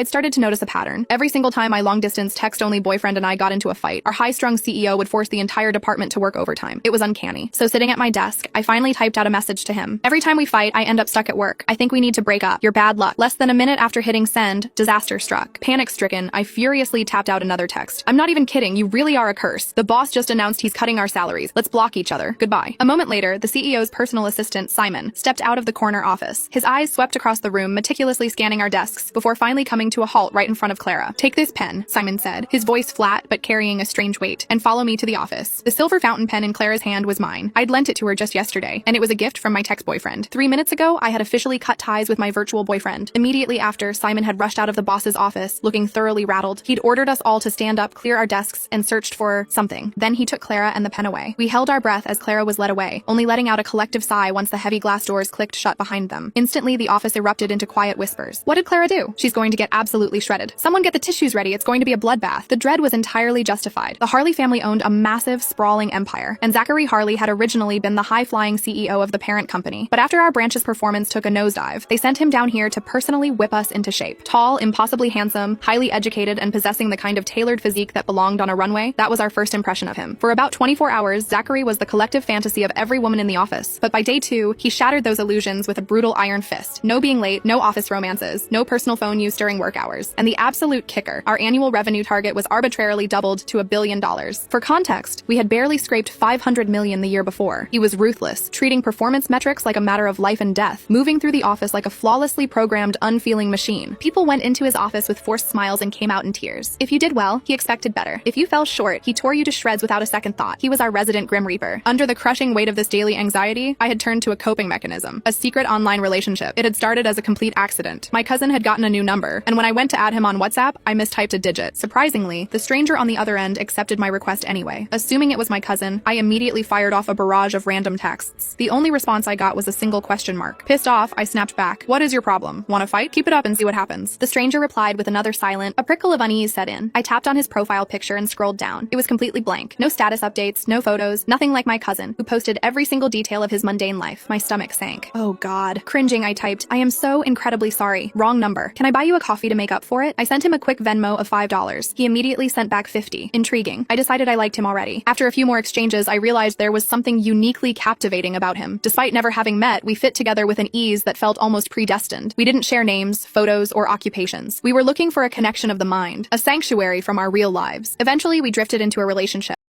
I'd started to notice a pattern. Every single time my long-distance text-only boyfriend and I got into a fight, our high-strung CEO would force the entire department to work overtime. It was uncanny. So sitting at my desk, I finally typed out a message to him. Every time we fight, I end up stuck at work. I think we need to break up. Your bad luck. Less than a minute after hitting send, disaster struck. Panic-stricken, I furiously tapped out another text. I'm not even kidding. You really are a curse. The boss just announced he's cutting our salaries. Let's block each other. Goodbye. A moment later, the CEO's personal assistant, Simon, stepped out of the corner office. His eyes swept across the room, meticulously scanning our desks, before finally coming to a halt right in front of Clara. Take this pen, Simon said, his voice flat but carrying a strange weight, and follow me to the office. The silver fountain pen in Clara's hand was mine. I'd lent it to her just yesterday, and it was a gift from my text-boyfriend. 3 minutes ago, I had officially cut ties with my virtual boyfriend. Immediately after, Simon had rushed out of the boss's office, looking thoroughly rattled. He'd ordered us all to stand up, clear our desks, and searched for something. Then he took Clara and the pen away. We held our breath as Clara was led away, only letting out a collective sigh once the heavy glass doors clicked shut behind them. Instantly, the office erupted into quiet whispers. What did Clara do? She's going to get absolutely shredded. Someone get the tissues ready. It's going to be a bloodbath. The dread was entirely justified. The Harley family owned a massive, sprawling empire, and Zachary Harley had originally been the high-flying CEO of the parent company. But after our branch's performance took a nosedive, they sent him down here to personally whip us into shape. Tall, impossibly handsome, highly educated, and possessing the kind of tailored physique that belonged on a runway, that was our first impression of him. For about 24 hours, Zachary was the collective fantasy of every woman in the office. But by day 2, he shattered those illusions with a brutal iron fist. No being late, no office romances, no personal phone use during work hours. And the absolute kicker, our annual revenue target was arbitrarily doubled to $1 billion. For context, we had barely scraped 500 million the year before. He was ruthless, treating performance metrics like a matter of life and death, moving through the office like a flawlessly programmed, unfeeling machine. People went into his office with forced smiles and came out in tears. If you did well, he expected better. If you fell short, he tore you to shreds without a second thought. He was our resident Grim Reaper. Under the crushing weight of this daily anxiety, I had turned to a coping mechanism, a secret online relationship. It had started as a complete accident. My cousin had gotten a new number, and when I went to add him on WhatsApp, I mistyped a digit. Surprisingly, the stranger on the other end accepted my request anyway. Assuming it was my cousin, I immediately fired off a barrage of random texts. The only response I got was a single question mark. Pissed off, I snapped back. What is your problem? Want to fight? Keep it up and see what happens. The stranger replied with another silent. A prickle of unease set in. I tapped on his profile picture and scrolled down. It was completely blank. No status updates, no photos, nothing like my cousin, who posted every single detail of his mundane life. My stomach sank. Oh God. Cringing, I typed, I am so incredibly sorry. Wrong number. Can I buy you a coffee to make up for it? I sent him a quick Venmo of $5. He immediately sent back 50. Intriguing. I decided I liked him already. After a few more exchanges, I realized there was something uniquely captivating about him. Despite never having met, we fit together with an ease that felt almost predestined. We didn't share names, photos, or occupations. We were looking for a connection of the mind, a sanctuary from our real lives. Eventually, we drifted into a relationship.